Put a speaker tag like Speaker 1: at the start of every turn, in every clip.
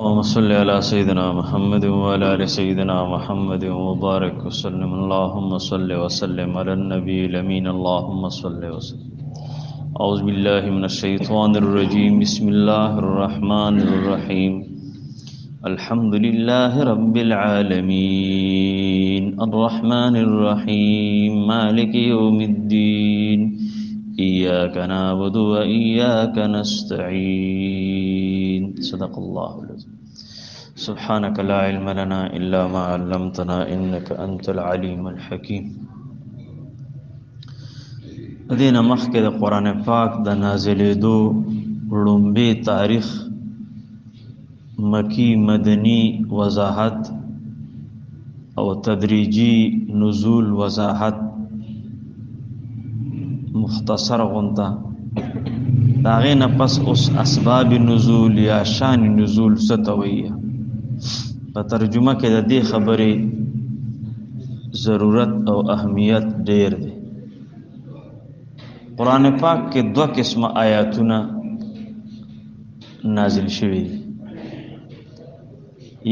Speaker 1: اللهم صل على سيدنا محمد وعلى آل سيدنا محمد وبارك وسلم. اللهم صل وسلم على النبي الأمين. اللهم صل وسلم. أعوذ بالله من الشيطان الرجيم. بسم الله الرحمن الرحيم. الحمد لله رب العالمين الرحمن الرحيم مالك يوم الدين إياك نعبد وإياك نستعين. صدق الله العظيم. سبحانك لا علم لنا إلا ما علمتنا إنك أنت العليم الحكيم. دین مخکې د قرآن پاک د نازلېدو لومبی تاریخ، مکی مدنی وضاحت او تدریجی نزول وضاحت مختصر غونتا داغه نه پس اوس اسباب نزول یا شان نزول ستویه په ترجمه کې د دې خبرې ضرورت او اهمیت ډېر دی. قرآن پاک کې دوه قسمه آیاتونه نازل شوي دي.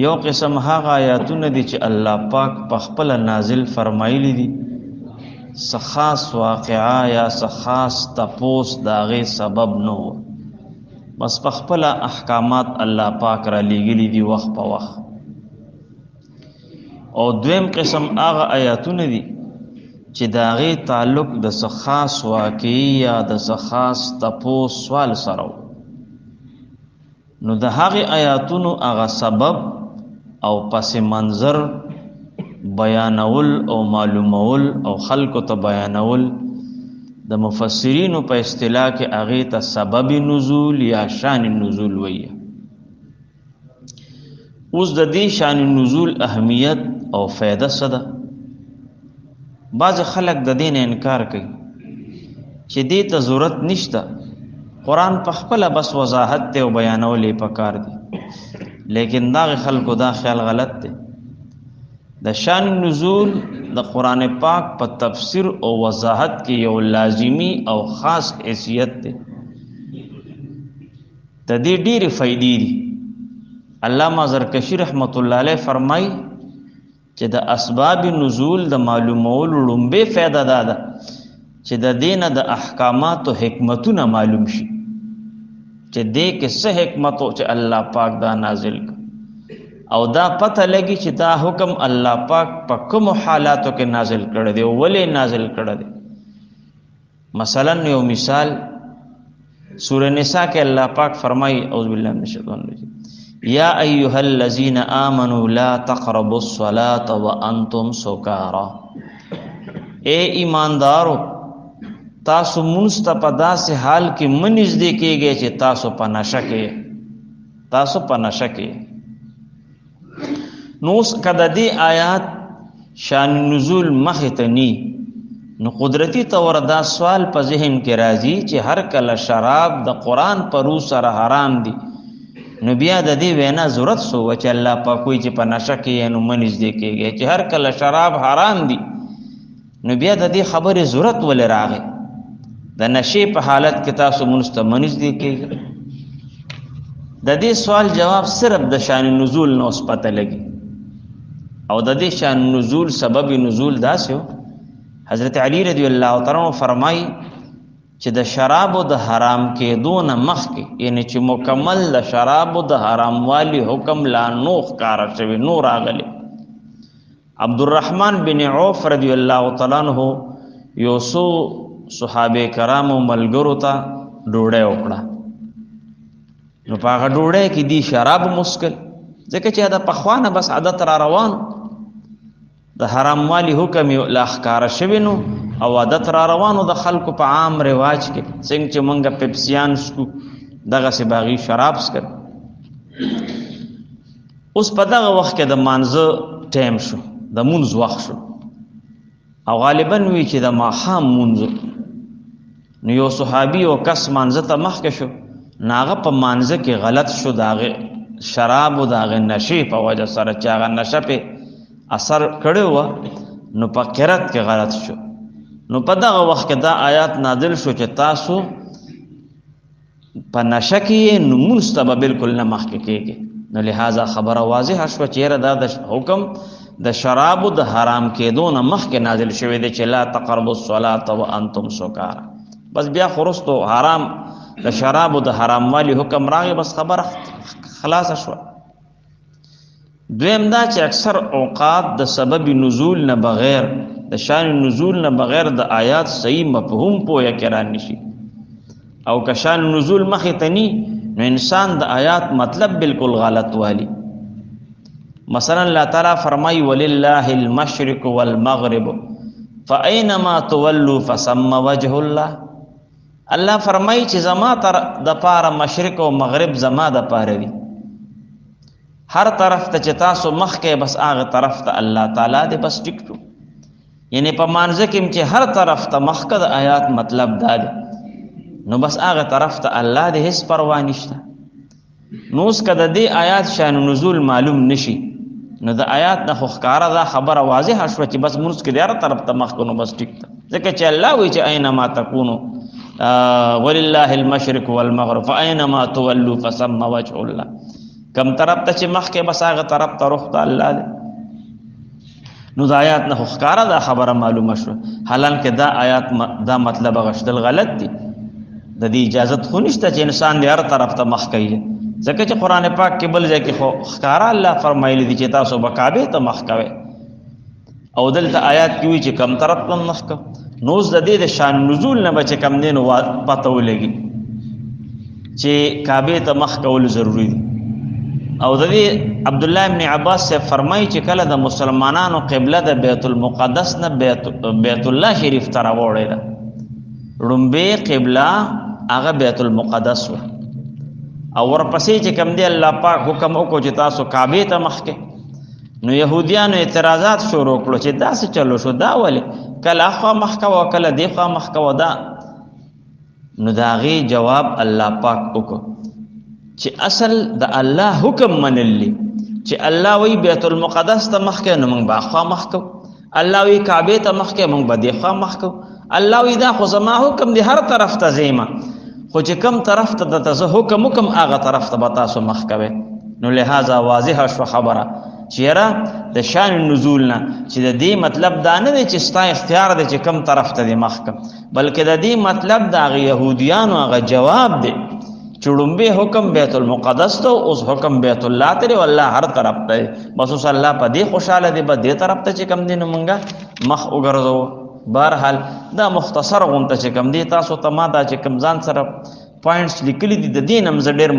Speaker 1: یو قسم هغه آیاتونه دي چې الله پاک په خپل نازل فرمایلی دي، خاص واقعا یا خاص تپوس داغه سبب نه و، بس په خپل احکامات الله پاک را لېږلي دي وخت په وخت. او دویم قسم هغه آیاتونه دي چې داغه تعلق د خاص واقعي یا د خاص تپوس سوال سره و. نو د هغه آیاتونو هغه سبب او پس منظر بیانول او معلومول او خلقو ته بیانول د مفسرینو په اصطلاح کې هغه ته سبب نزول یا شان نزول وایي. اوس د دې شان نزول اهمیت او فائدہ څه ده؟ بعض خلک د دین انکار کوي چې دې ته ضرورت نشته، قرآن په خپل بس وضاحت ته او بیانول یې پکار دي. لیکن دا خلکو دا خیال غلط دی. د شان نزول د قرآن پاک په تفسیر او وضاحت کې یو لازمی او خاص حیثیت دی. د دې ډېرې فائدې دي. علامه زرکشی رحمت الله علیه فرمای چې د اسباب نزول د معلومولو لومبه فائدہ دا ده چې د دینه د احکامات او حکمتونه معلوم شي، چې دې کې څه حکمت او چې الله پاک دا نازل کړ، او دا پته لګي چې دا حکم الله پاک په کوم حالاتو کې نازل کړی دی او ولې نازل کړی دی. مثلا یو مثال سورہ نساء کې الله پاک فرمایي اعوذ بالله من الشیطان الرجیم یا ایها الذین آمنوا لا تقربوا الصلاة وانتم سکارى. اے ایماندارو، تاسو مونږ ته په داسې حال کې منځدې کېږئ چې تاسو په نشه کې. نو اوس کله دې آیات شان نزول مخې ته نی، نو قدرتی طور دا سوال په ذهن کې راځي چې هر کله شراب د قرآن پر روح سره حرام دي، نو بیا د دې وینا ضرورت سو چې الله پاک کوئی چې په نشه کې نو منځدې کېږي چې هر کله شراب حرام دي، نو بیا د دې خبرې ضرورت ولې راغی؟ د نشې په حالت کې تاسو مونږ ته منځدې کېږي. د دې سوال جواب صرف د شان نزول نو اوس پته لګي. او د دې شان نزول سبب نزول داسې و، حضرت علی رضی الله تعالی عنہ فرمایي چې د شرابو د حرام کېدو نه مخکې، یعنی چې مکمل د شرابو د حرام والی حکم لا نو ښکاره شوی، نو راغلی. عبدالرحمن بن عوف رضی الله تعالی عنہ یو څو صحابه کرامو ملګرو ته ډوډۍ وکړه، نو په هغه ډوډۍ کې دی شراب مسکل، ځکه چې دا پخوانه بس عادت را روان د حرام والی حکم لا ښکاره شوی نو او عادت را روانو د خلکو په عام رواج کې، څنګه چې مونږه پیپسیان سکو دغسې باغي شراب سکل. اوس په دغه وخت کې د مانځه ټایم شو، د مونځ وخت شو، او غالبا وی چې د ماښام مونځ. نو یو صحابي او کس مانځه ته مخکې شو، ناغه په مانځه کې غلط شو، داغه شراب او داغه نشې په وجه سره چې هغه نشه په اثر کړی و، نو په قرات کې غلط شو. نو په دغه وخت کې دا آیات نازل شو چې تاسو په نشه کې نو مونږ ته به بالکل نه مخکې کېږي، نو لہذا خبره واضح شو چیرې دا د حکم د شرابو د حرام کېدو نه مخکې نازل شوی دی چې لا تقربوا الصلاة وانتم سکارى. بس بیا خرستو حرام د شرابو د حرام والی حکم راغی، بس خبره خلاص شو. دویم دا چې اکثر اوقات د سبب نزول نه بغیر، د شان نزول نه بغیر د آیات صحیح مفهوم پوهه کران نشي، او که شان نزول مخې ته نی نو انسان د آیات مطلب بالکل غلط والی. مثلا اللہ تعالیٰ فرمائی وللہ المشرق والمغرب فاینما تولوا فثم وجه اللہ. اللہ فرمائی چې زما د پاره مشرق او مغرب زما د پاره دی، هر طرف ته چې تاسو مخ کې بس هغه طرف ته الله تعالی دی، بس ټیک شو. یعنی په مانځه کې چې هر طرف ته مخ کې د آیات مطلب دا دی، نو بس هغه طرف ته الله دی، هیڅ پروا نشته. نو اوس که د دې آیات شان نزول معلوم نشي نو د آیات نه خو ښکاره دا خبره واضحه شوه چې بس مونځ کې د هر طرف ته مخ کړو بس ټیک ده، ځکه چې الله وایي چې اینما تکونو ولله المشرق والمغرب فاینما تولوا فثم وجه الله. کم طرف ته چې مخ کې بس هغه طرف ته رخ ته الله دی. نو د آیات نه خو ښکاره دا خبره معلومه شوه، حالانکه دا آیات دا مطلب غشتل غلط دی. د دې اجازت خو نشته چې انسان د هر طرف ته مخ کوي، ځکه چې قرآن پاک کې بل ځای کې خو ښکاره الله فرمایلی دی چې تاسو به کعبې ته مخ کوئ، او دلته آیات کې وایي چې کم طرف ته مخ کو. نو اوس د دې د شان نزول نه به چې کم دی نو پته ولګي چې کعبې ته مخ کول ضروري دي. او د دې عبدالله ابن عباس سے فرمایي چې کله د مسلمانانو قبله د بیت المقدس نه بیت الله شریف ته راوړې ده، لومبې قبله هغه بیت المقدس و، او ورپسې چې کوم دی الله پاک حکم وکړو چې تاسو کعبې ته مخ کې. نو يهوديانو اعتراضات شروع کړو چې دا څه چلو شو، دا ولې کله اخوا مخ کوه کله دی خوا مخ کوه دا. نو د هغې جواب الله پاک وکړو چې اصل د الله حکم منلی چې الله وی بیت المقدس ته مخ کې نو موږ به اخوا مخ کوو، الله وی کعبې ته مخ کې موږ به دی خوا مخ کوو. الله وی دا خو زما حکم دی هر طرف ته ځیمه، خو چې کم طرف ته د تاسو حکم وکم هغه طرف ته به تاسو مخ کوئ. نو لہذا واضحه شوه خبره چې یاره د شان نزول نه چې د دې مطلب دا نه دی چې ستا اختیار دی چې کم طرف ته دې مخ کم، بلکې د دې مطلب د هغه یهودیانو هغه جواب دی چې لومبې حکم بیت المقدس ته، اوس حکم بیت الله ته دی، والله هر طرف ته دی. بس اوس الله په دې خوشحاله دی، به دې طرف ته چې کم دی نو مونږه مخ وګرځوو. بهرحال دا مختصر غونته چې کم دی تاسو ته ما دا چې کم ځان سره پوینټس لیکلي دي د دې نه زه ډېر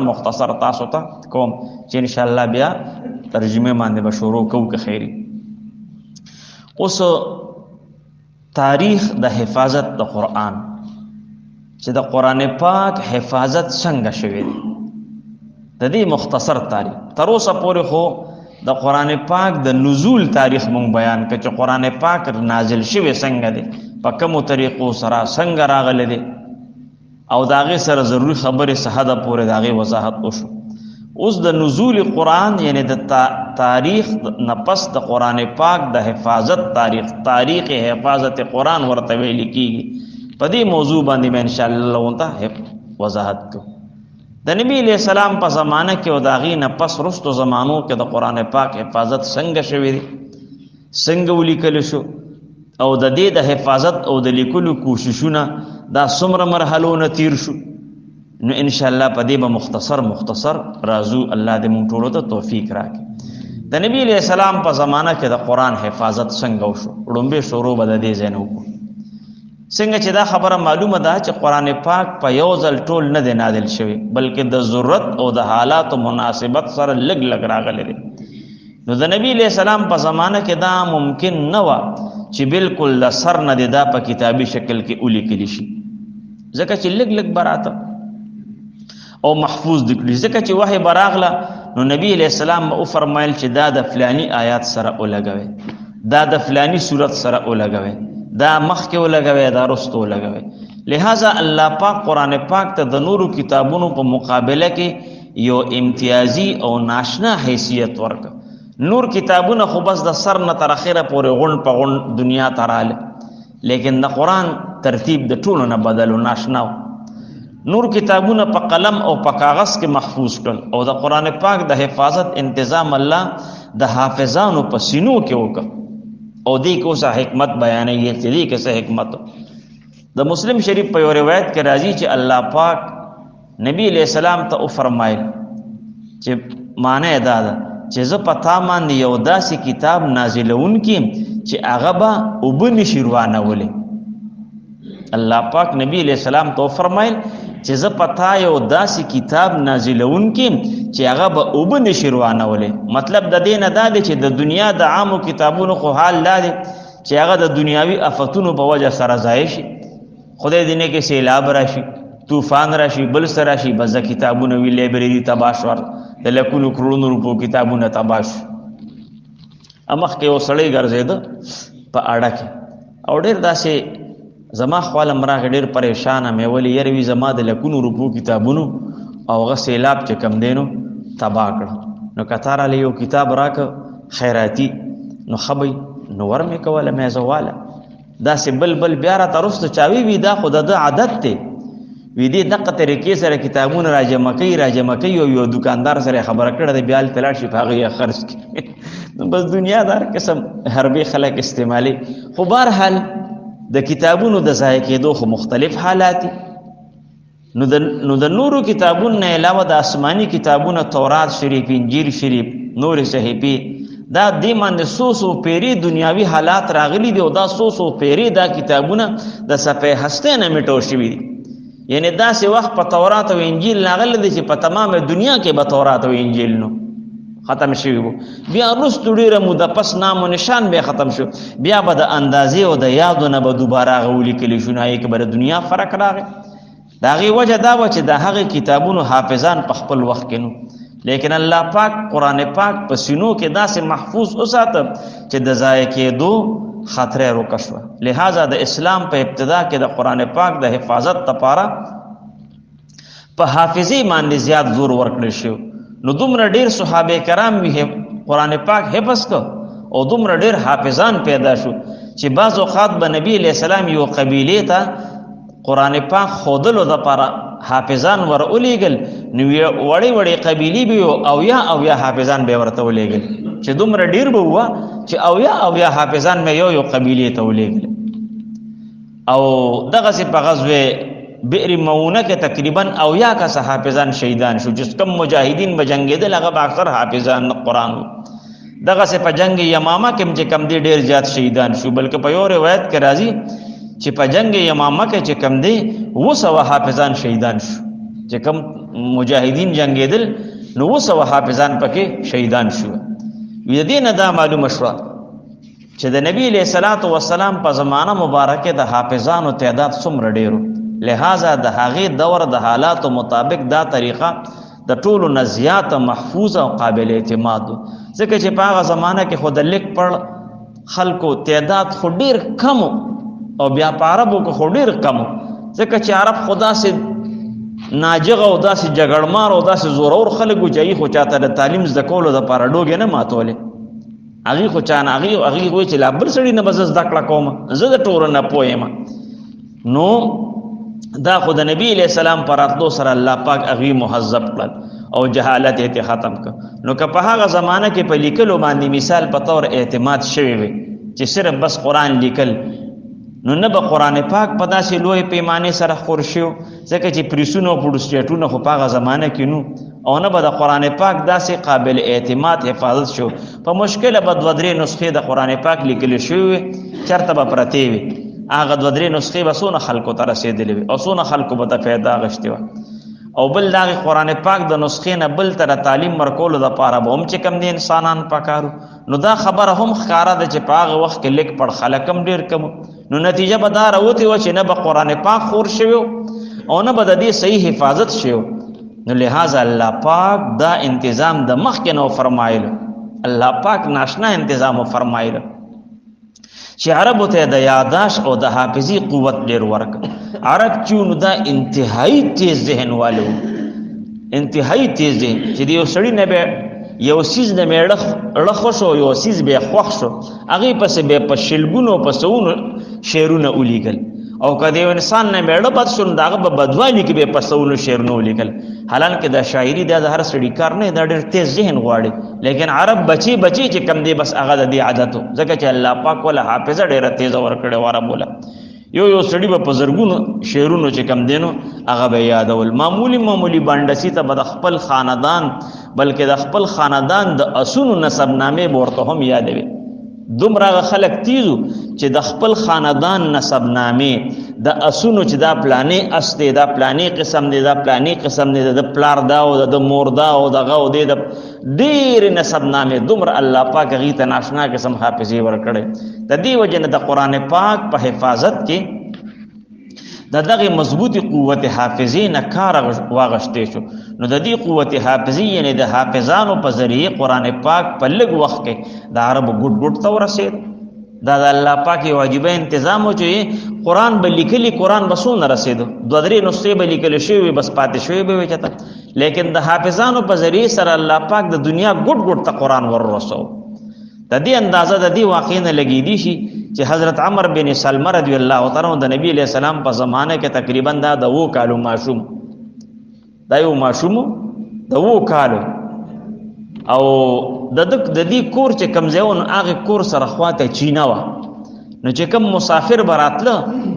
Speaker 1: مختصر تاسو ته کوم چې انشاءالله بیا ترجمه باندې به شروع کوو که خیري. اوس تاریخ د حفاظت د قرآن چې د قرآن پاک حفاظت څنګه شوی دی، د دې مختصر تاریخ. تر اوسه پورې خو د قرآن پاک د نزول تاریخ مونږ بیان کړ چې قرآن پاک نازل شوی څنګه دی، په کومو طریقو سره څنګه راغلی دی، او د هغې سره ضروري خبرې څه حده پورې د هغې وضاحت وشو. اوس د نزول قرآن یعنی د تاریخ نه پس د قرآن پاک د حفاظت تاریخ حفاظت قرآن ورته ویل کېږي. په دې موضوع باندې به انشاءالله ورته وضاحت کوو. د نبی علیہ السلام په زمانه کې او د هغې نه پس رستو زمانو کې د قرآن پاک حفاظت څنګه شوی دی، څنګه ولیکل شو، او د دې د حفاظت او د لیکلو کوششونه دا څومره مرحلو نه تیر شو. نو انشاءالله په دې به مختصر راځو. الله دې مونږ ټولو ته توفیق راکړي. د نبی علیہ السلام په زمانه کې د قرآن حفاظت څنګه وشو، لومبې شروع به د دې ځای نه وکړو. څنګه چې دا خبره معلومه ده چې قرآن پاک په یو ځل ټول نه دی نازل شوی، بلکې د ضرورت او د حالاتو مناسبت سره لږ راغلی دی. نو د نبی علیہ السلام په زمانه کې دا ممکن نه وه چې بالکل د سر نه دی دا په کتابي شکل کې ولیکلی شي، ځکه چې لږ براته او محفوظ دی کړي. ځکه چې وحی به راغله نو نبی علیہ السلام به وفرمایل چې دا د فلانی آیات سره ولګوئ، دا د فلانی صورت سره ولګوئ، دا مخکې ولګوئ، دا رستو ولګوئ. لہذا الله پاک قرآن پاک ته د نورو کتابونو په مقابله کې یو امتیازي او ناشنا حیثیت ورکړ. نور کتابونه خو بس د سر نه تر اخره پورې غونډ په غونډ دنیا ته راغله، لیکن د قرآن ترتیب د ټولو نه بدل و ناشنا و. نور کتابونه په قلم او په کاغذ کې محفوظ کړل او د قران پاک د حفاظت تنظیم الله د حافظانو په سینو کې وکړ او دې کو څه حکمت بیانې چې دې کې څه حکمت د مسلم شریف په یو روایت کې راځي چې الله پاک نبی علیہ السلام ته فرمایل چې معنی دا ده چې زه پتا باندې یو داسې کتاب نازلون کیم چې هغه به وبني شروانه ولې الله پاک نبی علیہ السلام ته فرمایل چې زه پتا یو داسې کتاب نازلون کیم چې هغه به وبني شروانه ولې مطلب د دې نه دا دی چې د دنیا د عامو کتابونو خو حال لا دی چې هغه د دنیاوي آفتونو په وجه سره ضایع شي خدای دې نه کې سیلاب راشي طوفان راشي بل سره راشي بس کتابونه وی لایبرری تباش ور د لکونو کرونو روپو کتابونه تباش امخ کې وسړی ګرځید په اړه کې او ډېر داسې زما خپل مراغ ډېر پریشان مې ولې يروي زما د لکونو روپو کتابونو او غ سیلاب چې کم دینو تبا کړ نو کتار علی یو کتاب راک خیراتی نو خبي نو ور مې کوله مې زواله دا سه بل بیا را ترست چاوي وی دا خود د عادت ته وی دې دغه طریقې سره کتابونه راجمع کوي او یو دکاندار سره خبره کړه د بیال تلاړ شي هغه یې خرج کړي بس دنیا دار قسم حربي خلک استعمالي خو بهر حال د کتابونو د ځای کېدو خو مختلف حالات نو د نورو کتابونو نه علاوه د آسماني کتابونو تورات شریف انجیل شریف نور صحیفه دا دې باندې سو پیری دنیاوي حالات راغلي دي او دا سو پیری دا کتابونه د صفحه هسته نه میټو شوی دي یعنی دا سه وخت په تورات او انجیل راغلي دي چې په تمامه دنیا کې به تورات او انجیل نو ختم شوی وو بیا رستو ډیره موده پس نام او نشان به ختم شو بیا به د اندازې او د یادونه به دوباره غولي کلی شونای کې بر دنیا فرق راغی دا غي وجه دا و چې د هغه کتابونو حافظان په خپل وخت کې نو لیکن الله پاک قران پاک په سینو کې داسې محفوظ اوساته چې د ضایع کېدو خطر روکشوه لہذا د اسلام په ابتدا کې د قران پاک د حفاظت لپاره په حافظي باندې زیات زور ورکړل شو نو دومره ډیر صحابه کرام وی قران پاک حفظ کو او دومره ډیر حافظان پیدا شو چې بعض اوقات به نبی علیہ السلام یو قبیله ته قران پاک خودلو د لپاره حافظان ور اولېګل نو وړي قبیلی به او یا حافظان به ورته اولېګل چې دومره ډیر به هوا چې او یا حافظان مې یو قبیله ته اولېګل او دغه سي په غزوه بئر مؤونه کې تقریبا او یا کا حافظان شهیدان شو جس کم مجاهدین بجنګیدل هغه اکثر حافظان قران دغه سي په جنگ یمامه کې چې کم دي ډیر زیات شهیدان شو بلکې په یو روایت کې راځي چې په جنگ یمامه کې چې کم دی 200 حافظان شهیدان شو چې کم مجاهدین جنگیدل نو 200 حافظان پکې شهیدان شو وې دې نه دا معلومه شو چې د نبی له صلوات و سلام په زمانہ مبارکه د حافظانو تعداد څومره ډیرو لہذا د هغه دور د حالات مطابق دا طریقه د ټولو نزيات محفوظ او قابل اعتماد ځکه چې په هغه زمانہ کې خود لیک پړ خلکو تعداد خو ډیر کم او بیا په عربو کې خو ډیر کم ځکه چې عرب خدا سي ناجغ او داسې جګړمار او داسې زورور خلکو چې خو چاته د تعلیم زده کولو د پاره ډوګې نه ماتولې هغه خو چانه هغه وای چې لا بل سړی نه بس زده کړه کوم زه د ټور نه پوهیم نو دا خو د نبی علیہ السلام پر راتلو سره الله پاک هغه مهذب کړ او جهالت یې ختم کړ نو که په هغه زمانہ کې په لیکلو باندې مثال په تور اعتماد شوی وي چې صرف بس قران لیکل نو نه به قران پاک په داسې لوی پیمانه سره خور شو ځکه چې پریسونو پروسټیټونو خو په هغه زمانہ کې نو او نه به د قران پاک داسې قابل اعتماد حفاظت شو په مشکله به 2-3 نسخې د قران پاک لیکل شوی چرته به پرته وي هغه 2-3 نسخې به سونه خلکو ته رسیدلې او سونه خلکو به ته پیدا غشتي و او بل دا قران پاک د نسخې نه بل تر تعلیم ورکول د پاره به هم چې کم دي انسانان پکارو نو دا خبره هم ښکارا ده چې په هغه وخت کې لیک پړ خلکم ډیر کم نو نتیجه به دا راوتی و چې نه به قران پاک خور شوی او نه به د دې صحیح حفاظت شوی نو لہذا الله پاک دا انتظام د مخ کې نو فرمایل الله پاک ناشنا انتظام فرمایل چې عربو ته د یاداش او د حافظي قوت ډیر ورک عرب چونو دا انتهایی تیز ذهن والو انتهایی تیز ذهن چې یو سړی نه به یو سیز نه میړه خوشو یو سیز به خوښ شو هغه پس به په شلګونو پسونو شعرونه ولیکل او کدی انسان نه میړه بد شون داغه په بدوانی کې به پسولو شعرونو لیکل حالانکه دا شاعری د هر سړي کار نه دا ډېر تیز ذهن غواړي لیکن عرب بچي چې کم دی بس هغه د دې عادتو ځکه چې الله پاک ولا حافظه ډېره تیز ورکړي واره بوله یو سړي په زرګونو شعرونو چې کم دینو هغه به یادول معمولی باندسي ته به د خپل خاندان بلکې د خپل خاندان د اسونو نسب نامې ورته هم یادوي دومره خلک تیزو چې د خپل خاندان نسب نامې د اسونو چې دا پلانې استه دا پلانې قسم دی دا پلانې قسم دی د پلار دا او د مور دا او دغه او د ډېر نسب نامې دومره الله پاک غي ته ناشنا قسم حافظي ورکړي د دې وجه نه د قران پاک په حفاظت کې دغه مضبوطی قوت حافظی نه کار واغشته شو نو د دې قوت حافظی یعنی د حافظانو په ذریعه قران پاک په لږ وخت کې د عرب ګډ ته ورسید دا د الله پاک واجبه تنظیم و چې قران به لیکلی قران به سونه رسیدو دوه درې نسخې به لیکل شوی بس پاتې شوی به وچته لیکن د حافظانو په ذریعه سره الله پاک د دنیا ګډ ته قران ورسو د دې اندازه د دې واقع نه لګی دی شي چې حضرت عمر بن سلمہ رضی الله تعالی عنہ د نبی علیہ السلام په زمانه کې تقریبا دا د 2 کالو ماشوم دا یو ماشوم د 2 کالو او د دې کور چې کمزون هغه کور سره خواته چینا و نو چې کوم مسافر براتله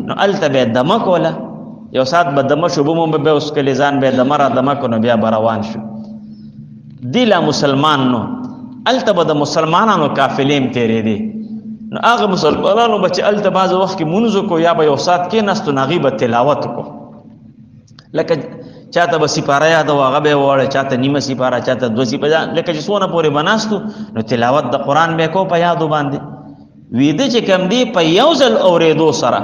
Speaker 1: نو الته به دمک ولا یو سات به دمه شوبم به اوس کلی ځان به دمره دمک نو بیا روان شو دیلا مسلمان نو الته به د مسلمانانو قافلې تیرې دي نو هغه مسلمانانو بچ الته باز وخت کې منځو کو یا به یو سات کې نستو نغي به تلاوت کو لکه چاته به سپاره یاد او هغه به وړه چاته نیمه سپاره چاته دو سپاره لکه چې سونه پورې بناستو نو تلاوت د قران به کو په یادو باندې ویده چې کم دی په یو ځل اورېدو سره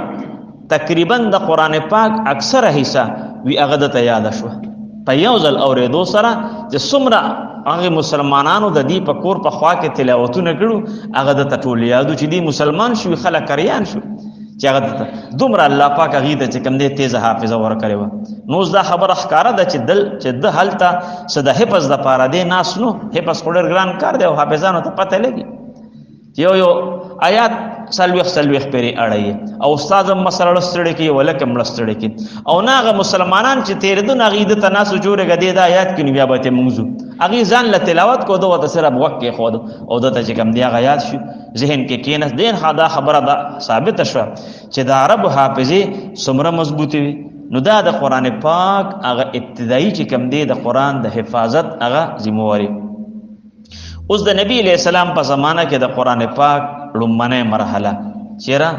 Speaker 1: تقریبا د قران پاک اکثره حصہ وی هغه ته یاد شو په یو ځل اورېدو سره چې څومره هغه مسلمانانو د دې په کور په خوا کې تلاوتونه کړو هغه د ټول یادو چې دی مسلمان شو خلک کریان شو چې هغه دومره الله پاک هغه ته چې کم دی تیز حافظه ورکړي و نو دا خبره ښکارا ده چې د حالت صد حفظ د پاره دی ناس نو حفظ خورر ګران کار دی او حافظانو ته پته لګي یو آیات سلوخ پری اړای او استاد مسله لستړي کې ولکه ملستړي کې او ناغه مسلمانان چې تیر دو نغید تناسو جوړه غدي د آیات کې بیا به موضوع اغه ځان له تلاوت کو دوه سره وخت کې خود او د چې کم دی آیات شو ذهن کې کینس دین خدا خبره ده ثابت شو چې د عرب حافظي څومره مضبوطی وي نو دا د قران پاک هغه ابتدایي چې کم دی د قران د حفاظت هغه ذمہواری اوس د نبی علیہ السلام په زمانہ کې د قران پاک لومړنۍ مرحله چیرې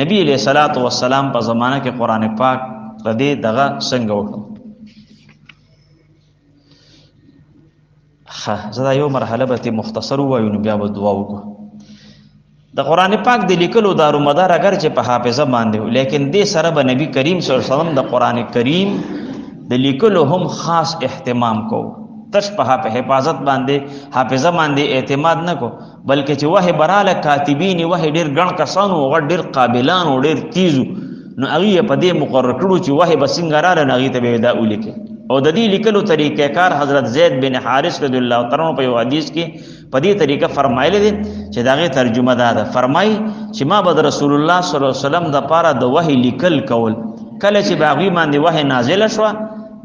Speaker 1: نبی علیہ الصلوۃ والسلام په زمانہ کې قران پاک ردی دغه څنګه وکړو زدا یو مرحله به مختصر وایو نو بیا به دعا وکړو د قران پاک د لیکلو دارو مدار اگر چې په حافظه باندې لیکن دې سره به نبی کریم صلی الله علیه وسلم د قران کریم د لیکلو هم خاص اهتمام کو تش په حفاظت باندې حافظه باندې اعتماد نه کو بلکې چې وحی براله کاتبین وحی ډیر ګڼ کسانو او ډیر قابلان او ډیر تیزو نو هغه په دې مقرر کړو چې وحی بسنګراره نه هغه ته به دا ولیکي او د دې لیکلو طریقې کار حضرت زید بن حارث رضی الله تعالی عنہ په یو حدیث کې په دې طریقه فرمایلی دي چې داغه ترجمه ده فرمای چې ما بد رسول الله صلی الله علیه وسلم د پاره د وحی لیکل کول کله چې باغی باندې وحی نازل شو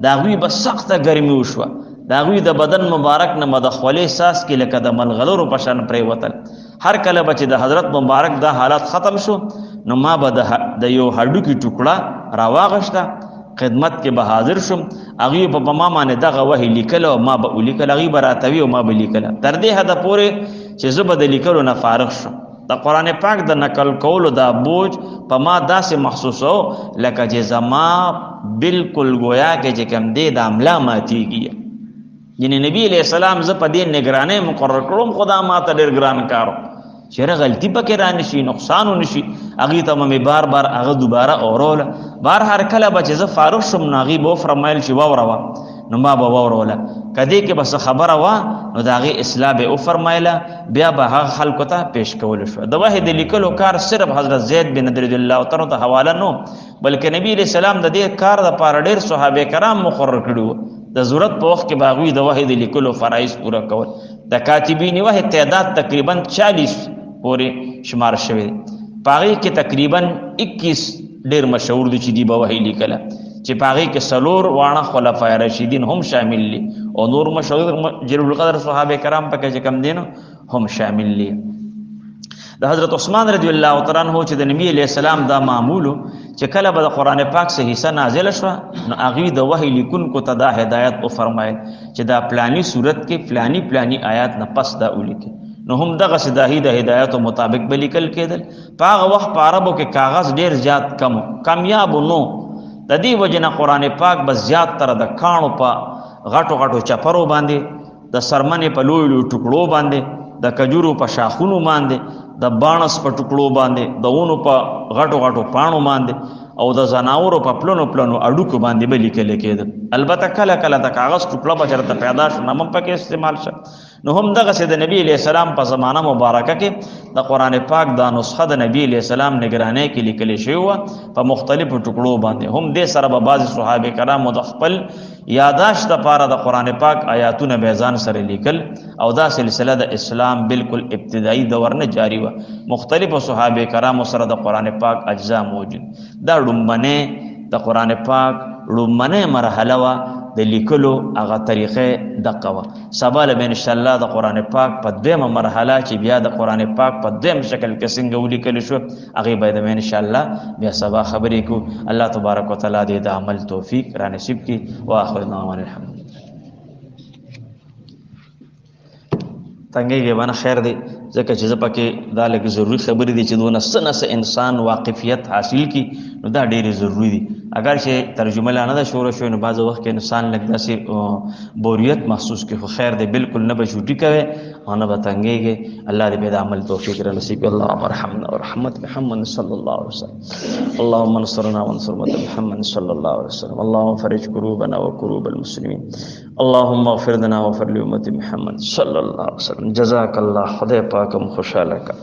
Speaker 1: داغوی بس سخته ګرمي وشو داغوی د بدن مبارک نه مدخوله احساس کې لکه د ملغلرو په شان پرې وتل هر کله بچ د حضرت مبارک دا حالات ختم شو نو ما به د یو هډو کې ټوکړه راواغشتا خدمت کې به حاضر شم هغه په ما باندې دغه وحی لیکل او ما به لیکل هغه براتوي او ما به لیکل تر دې حد پورې چې زه به د لیکلو نه فارغ شم د قران پاک د نقل کولو دا بوج په ما داسې محسوسو لکه چې زما بالکل گویا کې چې کوم دې د عمله ماتيږي یعنی نبی علیہ السلام ز په دې نگرانه مقرر کړم خدا ما ته ډیر ګران کارو چیرې غلطی پکې را نشي نقصان ونشي هغه ته مې بار بار هغه دوباره اورول بار هر کله بچ ز فاروق شم ناغي بو فرمایل چې ووروا نو ما به وروله کدی کې بس خبره وا نو داغه اصلاح به او فرمایله بیا به هغه خلکو ته پیش کول شو د واحد لیکلو کار صرف حضرت زید بن رضی الله تعالی عنہ حواله نو بلکې نبی علیہ السلام د دې کار د پاره ډیر صحابه کرام مقرر کړو د ضرورت په وخت کې باغوی د واحد لیکلو فرایض پورا کول د کاتبین واحد تعداد تقریبا 40 پورې شمار شوی پاره کې تقریبا 21 ډیر مشهور دي چې دی به وحی لیکله چې پاغي کې سلور وانه خلفای راشدین هم شامل دي او نور مشهور جلیل القدر صحابه کرام پکې چې کم دي نو هم شامل دي. د حضرت عثمان رضی الله تعالی عنہ چې د نبی علیہ السلام دا معمولو چې کله به د قران پاک څخه حصہ نازل شو نو هغه د وحی لیکونکو ته دا هدایت او فرمایل چې دا پلانی صورت کې پلانی آیات نه پس دا ولیکي نو هم دغه سداهی د هدایت مطابق بلیکل کېدل. پاغه وخت په عربو کې کاغذ ډیر زیات کامیاب نو د دې وجنه قران پاک بس زیات تر د کانو په غټو چپرو باندې د سرمنې په لوی ټوکړو باندې د کجورو په شاخونو باندې د بانس په ټوکړو باندې د ونو په غټو پاڼو باندې او د زناورو په پلونو اډوکو باندې به لیکل کېده. البته کله د کاغذ ټوکړه به چېرته پیدا شو نو هم پکې استعمال شو. نو هم دغسې د نبی علیہ السلام په زمانه مبارکه کې د قرآن پاک دا نسخه د نبی علیہ السلام نگرانی کې لیکل شوی وه په مختلفو ټوکړو باندې. هم دې سره به بعضې صحابه کرامو د خپل یاداشت دپاره د قرآن پاک آیاتونه به ځان سره لیکل او دا سلسله د اسلام بالکل ابتدایي دور نه جاری وه. مختلفو صحابه کرامو سره د قرآن پاک اجزا موجود. دا ډومبنې د قرآن پاک ډومبنې مرحله وه د لیکلو هغه طریقې دقه وه. سبا له به انشاءالله د قرآن پاک په دویمه مرحله چې بیا د قرآن پاک په دویم شکل کې څنګه ولیکل شو هغې به د انشاءالله بیا سبا خبرې کو. الله تبارک وتعالی دې د عمل توفیق را نصیب کړي. واخر دعوانا الحمد تنګېږي به نه خیر دی ځکه چې زه پکې دا لږ ضروري خبرې دي چې دونه څه نه څه انسان واقفیت حاصل کړي نو دا ډېرې ضروري دي. اگر چې ترجمه لا نه ده شروع شوې نو بعض وخت کې انسان لږ داسې بوریت محسوس کړي. خو خیر دی بالکل نه به چوټي کوي او نه به تنګېږي. الله دې بیا د عمل توفیق را نصیب کړي. اللهم ارحمنا ورحمت محمد صلی الله علیه وسلم. اللهم انصرنا وانصر امة محمد صلی الله علیه وسلم. اللهم فرج کروبنا وکروب المسلمین. اللهم اغفر لنا واغفر لأمة محمد صلی الله علیه وسلم. جزاک الله. خدای پاکم خوشاله کا.